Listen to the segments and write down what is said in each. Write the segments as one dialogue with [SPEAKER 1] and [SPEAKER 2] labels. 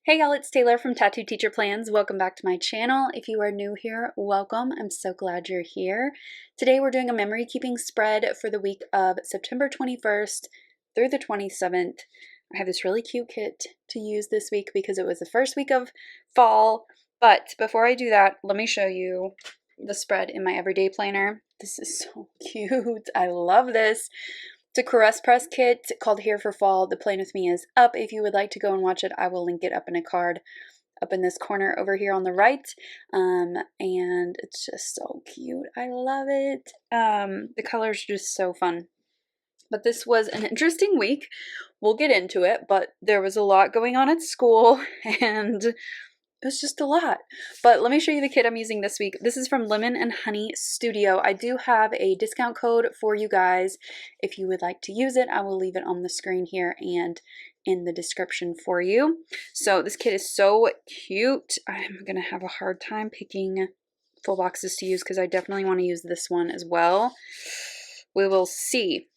[SPEAKER 1] Hey y'all, it's Taylor from Tattoo Teacher Plans. Welcome back to my channel. If you are new here, welcome. I'm so glad you're here. Today we're doing a memory keeping spread for the week of September 21st through the 27th. I have this really cute kit to use this week because it was the first week of fall. But before I do that, let me show you the spread in my everyday planner. This is so cute. I love this. It's a caress press kit called Here for Fall. The Plan With Me is up. If you would like to go and watch it, I will link it up in a card up in this corner over here on the right. And it's just so cute. I love it. The colors are just so fun. But this was an interesting week. We'll get into it, but there was a lot going on at school and it was just a lot. But let me show you the kit I'm using this week. This is from Lemon and Honey Studio. I do have a discount code for you guys. If you would like to use it, I will leave it on the screen here and in the description for you. So this kit is so cute. I'm going to have a hard time picking full boxes to use because I definitely want to use this one as well. We will see.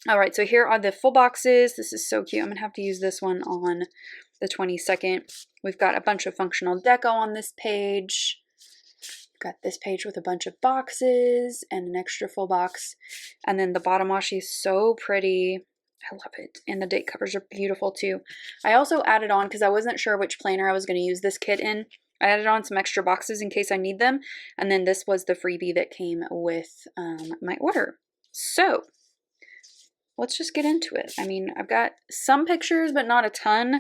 [SPEAKER 1] All right, so here are the full boxes. This is so cute. I'm going to have to use this one on the 22nd. We've got a bunch of functional deco on this page. We've got this page with a bunch of boxes and an extra full box. And then the bottom washi is so pretty. I love it. And the date covers are beautiful too. I also added on, because I wasn't sure which planner I was going to use this kit in, I added on some extra boxes in case I need them. And then this was the freebie that came with my order. So let's just get into it. I mean, I've got some pictures, but not a ton.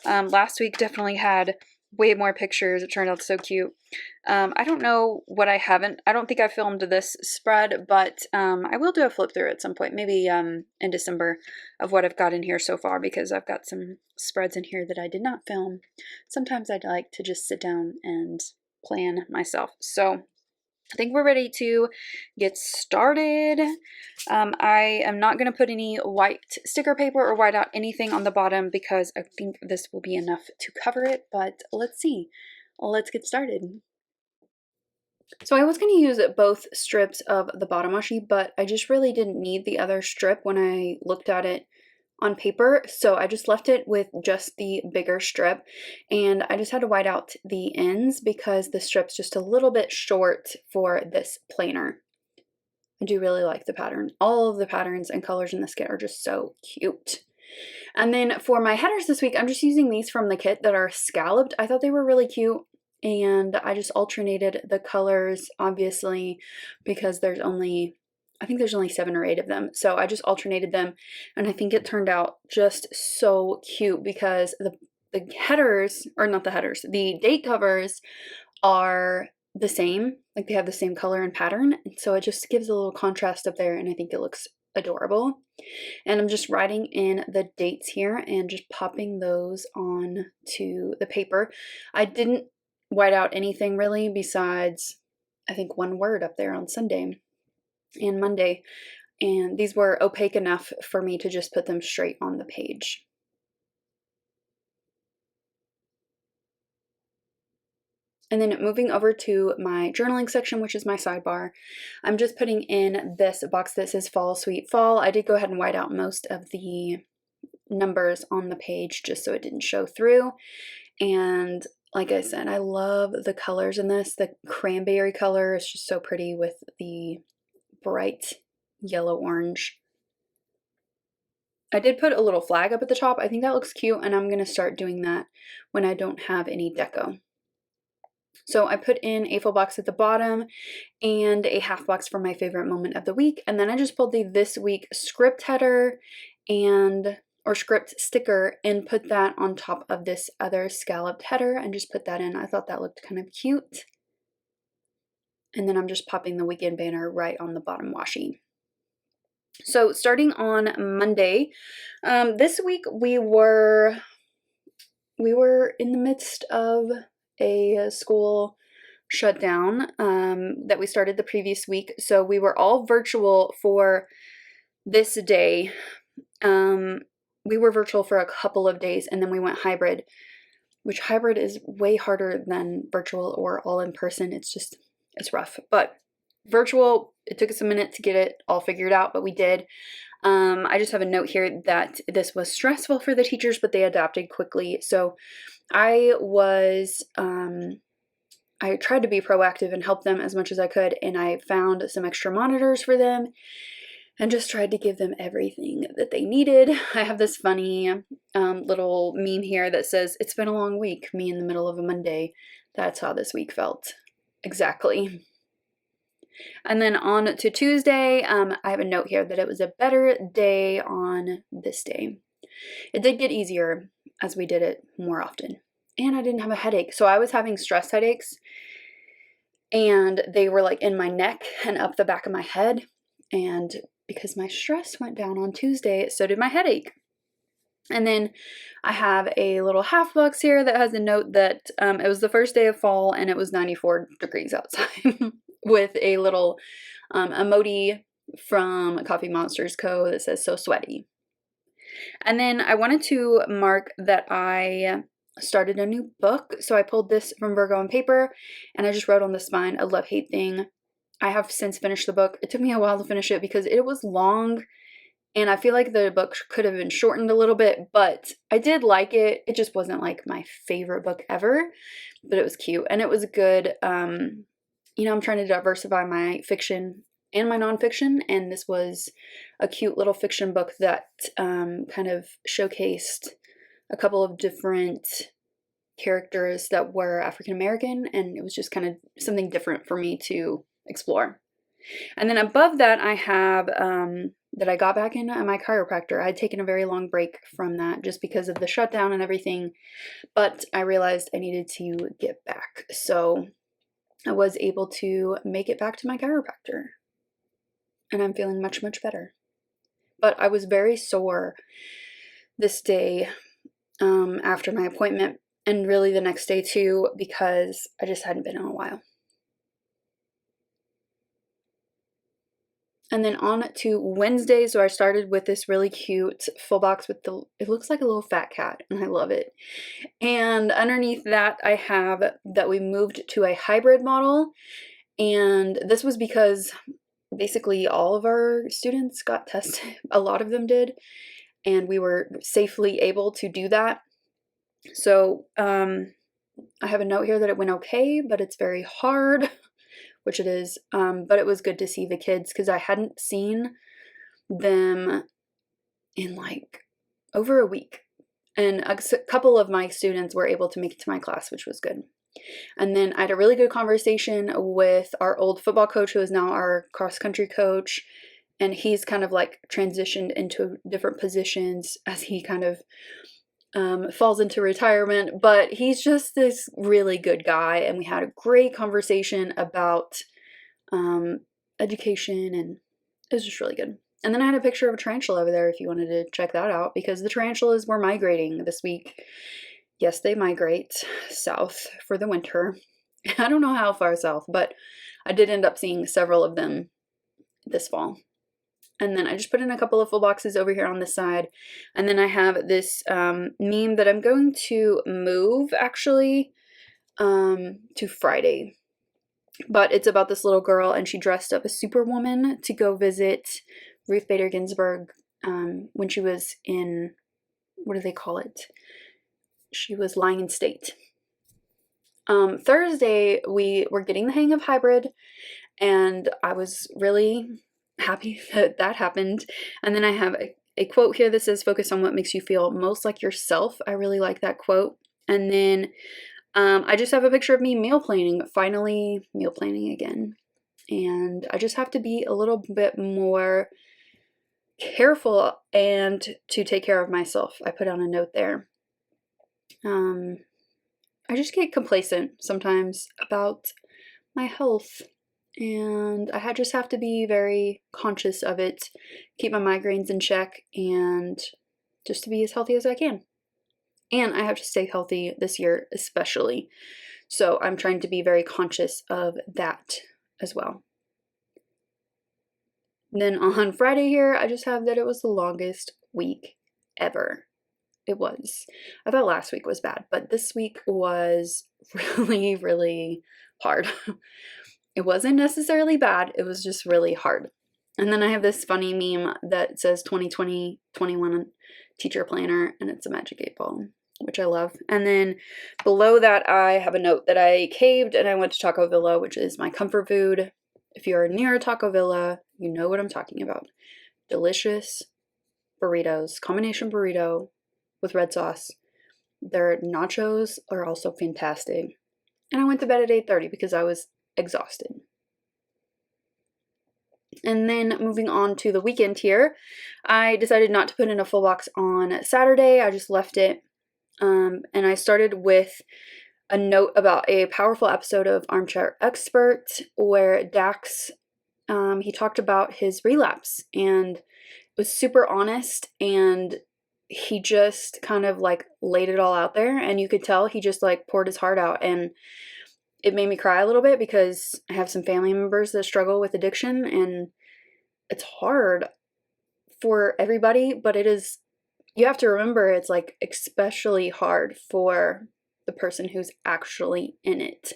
[SPEAKER 1] Last week definitely had way more pictures. It turned out so cute. I don't know what I don't think I filmed this spread, but I will do a flip through at some point, maybe in December, of what I've got in here so far, because I've got some spreads in here that I did not film. Sometimes I'd like to just sit down and plan myself. So I think we're ready to get started. I am not going to put any white sticker paper or white out anything on the bottom because I think this will be enough to cover it, but let's see. Let's get started. So I was going to use both strips of the bottom washi, but I just really didn't need the other strip when I looked at it on paper, so I just left it with just the bigger strip, and I just had to white out the ends because the strip's just a little bit short for this planner. I do really like the pattern. All of the patterns and colors in this kit are just so cute. And then for my headers this week, I'm just using these from the kit that are scalloped. I thought they were really cute, and I just alternated the colors, obviously, because I think there's only 7 or 8 of them. So I just alternated them, and I think it turned out just so cute because the headers, or not the headers, the date covers are the same. Like they have the same color and pattern. And so it just gives a little contrast up there, and I think it looks adorable. And I'm just writing in the dates here and just popping those on to the paper. I didn't white out anything really besides, I think, one word up there on Sunday and Monday, and these were opaque enough for me to just put them straight on the page. And then moving over to my journaling section, which is my sidebar, I'm just putting in this box that says Fall Sweet Fall. I did go ahead and white out most of the numbers on the page just so it didn't show through. And like I said, I love the colors in this. The cranberry color is just so pretty with the bright yellow orange. I did put a little flag up at the top. I think that looks cute, and I'm going to start doing that when I don't have any deco. So I put in a full box at the bottom and a half box for my favorite moment of the week, and then I just pulled the this week script header or script sticker and put that on top of this other scalloped header and just put that in. I thought that looked kind of cute. And then I'm just popping the weekend banner right on the bottom washi. So starting on Monday, this week we were in the midst of a school shutdown that we started the previous week. So we were all virtual for this day. We were virtual for a couple of days, and then we went hybrid, which hybrid is way harder than virtual or all in person. It's rough, but virtual, it took us a minute to get it all figured out, but we did. I just have a note here that this was stressful for the teachers, but they adapted quickly. So I tried to be proactive and help them as much as I could, and I found some extra monitors for them and just tried to give them everything that they needed. I have this funny little meme here that says, "It's been a long week, me in the middle of a Monday." That's how this week felt. Exactly. And then on to Tuesday, I have a note here that it was a better day on this day. It did get easier as we did it more often. And I didn't have a headache. So I was having stress headaches, and they were like in my neck and up the back of my head. And because my stress went down on Tuesday, so did my headache. And then I have a little half box here that has a note that it was the first day of fall and it was 94 degrees outside with a little emoji from Coffee Monsters Co. that says "so sweaty." And then I wanted to mark that I started a new book. So I pulled this from Virgo on paper and I just wrote on the spine a love-hate thing. I have since finished the book. It took me a while to finish it because it was long. And I feel like the book could have been shortened a little bit, but I did like it. It just wasn't like my favorite book ever, but it was cute and it was good. I'm trying to diversify my fiction and my nonfiction, and this was a cute little fiction book that kind of showcased a couple of different characters that were African American, and it was just kind of something different for me to explore. And then above that, I have that I got back in at my chiropractor. I had taken a very long break from that just because of the shutdown and everything, but I realized I needed to get back. So I was able to make it back to my chiropractor, and I'm feeling much, much better. But I was very sore this day after my appointment, and really the next day too, because I just hadn't been in a while. And then on to Wednesday, so I started with this really cute full box with it looks like a little fat cat, and I love it. And underneath that, I have that we moved to a hybrid model, and this was because basically all of our students got tested. A lot of them did, and we were safely able to do that. So I have a note here that it went okay, but it's very hard. Which it is, but it was good to see the kids because I hadn't seen them in like over a week. And a couple of my students were able to make it to my class, which was good. And then I had a really good conversation with our old football coach, who is now our cross-country coach, and he's kind of like transitioned into different positions as he kind of falls into retirement, but he's just this really good guy, and we had a great conversation about education, and it was just really good. And then I had a picture of a tarantula over there if you wanted to check that out, because the tarantulas were migrating this week. Yes, they migrate south for the winter. I don't know how far south, but I did end up seeing several of them this fall. And then I just put in a couple of full boxes over here on this side. And then I have this meme that I'm going to move actually to Friday. But it's about this little girl, and she dressed up as Superwoman to go visit Ruth Bader Ginsburg when she was in, what do they call it? She was lying in state. Thursday, we were getting the hang of hybrid, and I was really happy that that happened. And then I have a quote here that says, "Focus on what makes you feel most like yourself." I really like that quote. And then I just have a picture of me meal planning, finally meal planning again. And I just have to be a little bit more careful and to take care of myself. I put on a note there. I just get complacent sometimes about my health. And I just have to be very conscious of it, keep my migraines in check, and just to be as healthy as I can. And I have to stay healthy this year especially. So I'm trying to be very conscious of that as well. Then on Friday here, I just have that it was the longest week ever. It was. I thought last week was bad, but this week was really, really hard. It wasn't necessarily bad, it was just really hard. And then I have this funny meme that says 2020-21 teacher planner, and it's a magic 8-ball, which I love. And then below that, I have a note that I caved and I went to Taco Villa, which is my comfort food. If you're near a Taco Villa, you know what I'm talking about. Delicious burritos, combination burrito with red sauce. Their nachos are also fantastic. And I went to bed at 8:30 because I was exhausted. And then moving on to the weekend here, I decided not to put in a full box on Saturday. I just left it. And I started with a note about a powerful episode of Armchair Expert where Dax, he talked about his relapse, and it was super honest, and he just kind of like laid it all out there, and you could tell he just like poured his heart out, and it made me cry a little bit because I have some family members that struggle with addiction, and it's hard for everybody, but it is, you have to remember, it's like especially hard for the person who's actually in it.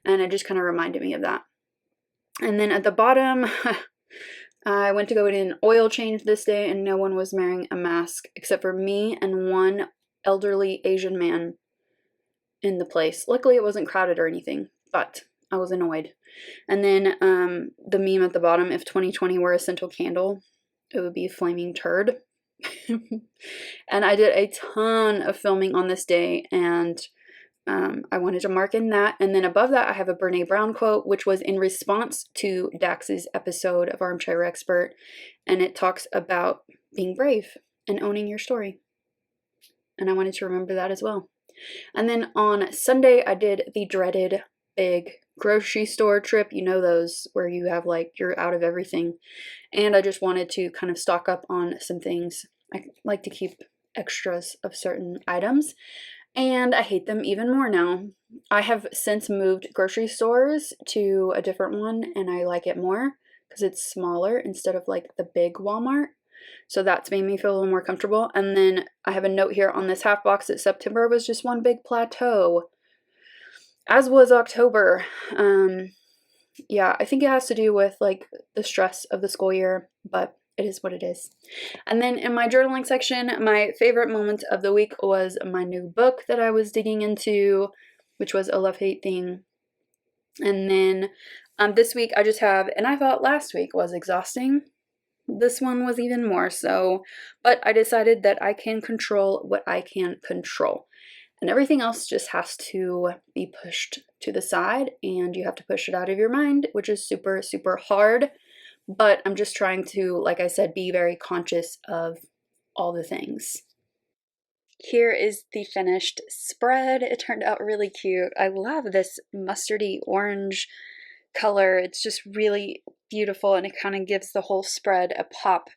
[SPEAKER 1] And it just kind of reminded me of that. And then at the bottom, I went to go get an oil change this day, and no one was wearing a mask except for me and one elderly Asian man in the place. Luckily, it wasn't crowded or anything, but I was annoyed. And then the meme at the bottom, if 2020 were a scented candle, it would be flaming turd. And I did a ton of filming on this day, and I wanted to mark in that. And then above that, I have a Brene Brown quote, which was in response to Dax's episode of Armchair Expert. And it talks about being brave and owning your story. And I wanted to remember that as well. And then on Sunday, I did the dreaded big grocery store trip. You know, those where you have like, you're out of everything. And I just wanted to kind of stock up on some things. I like to keep extras of certain items, and I hate them even more now. I have since moved grocery stores to a different one, and I like it more because it's smaller instead of like the big Walmart. So that's made me feel a little more comfortable. And then I have a note here on this half box that September was just one big plateau, as was October. Yeah, I think it has to do with like the stress of the school year, but it is what it is. And then in my journaling section, my favorite moment of the week was my new book that I was digging into, which was A Love-Hate Thing. And then this week I just have, and I thought last week was exhausting. This one was even more so, but I decided that I can control what I can control. And everything else just has to be pushed to the side, and you have to push it out of your mind, which is super, super hard. But I'm just trying to, like I said, be very conscious of all the things. Here is the finished spread. It turned out really cute. I love this mustardy orange color. It's just really beautiful, and it kind of gives the whole spread a pop.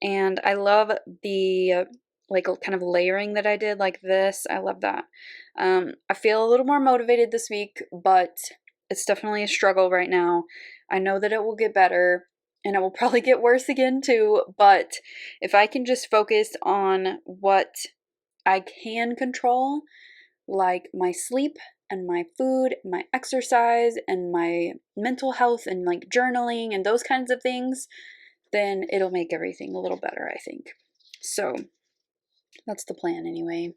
[SPEAKER 1] And I love the like kind of layering that I did like this. I love that. I feel a little more motivated this week, but it's definitely a struggle right now. I know that it will get better, and it will probably get worse again too, but if I can just focus on what I can control, like my sleep and my food, my exercise, and my mental health, and like journaling and those kinds of things, then it'll make everything a little better, I think. So that's the plan anyway.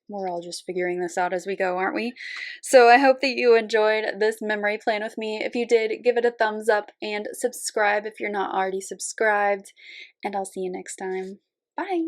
[SPEAKER 1] We're all just figuring this out as we go, aren't we? So I hope that you enjoyed this memory plan with me. If you did, give it a thumbs up and subscribe if you're not already subscribed. And I'll see you next time. Bye!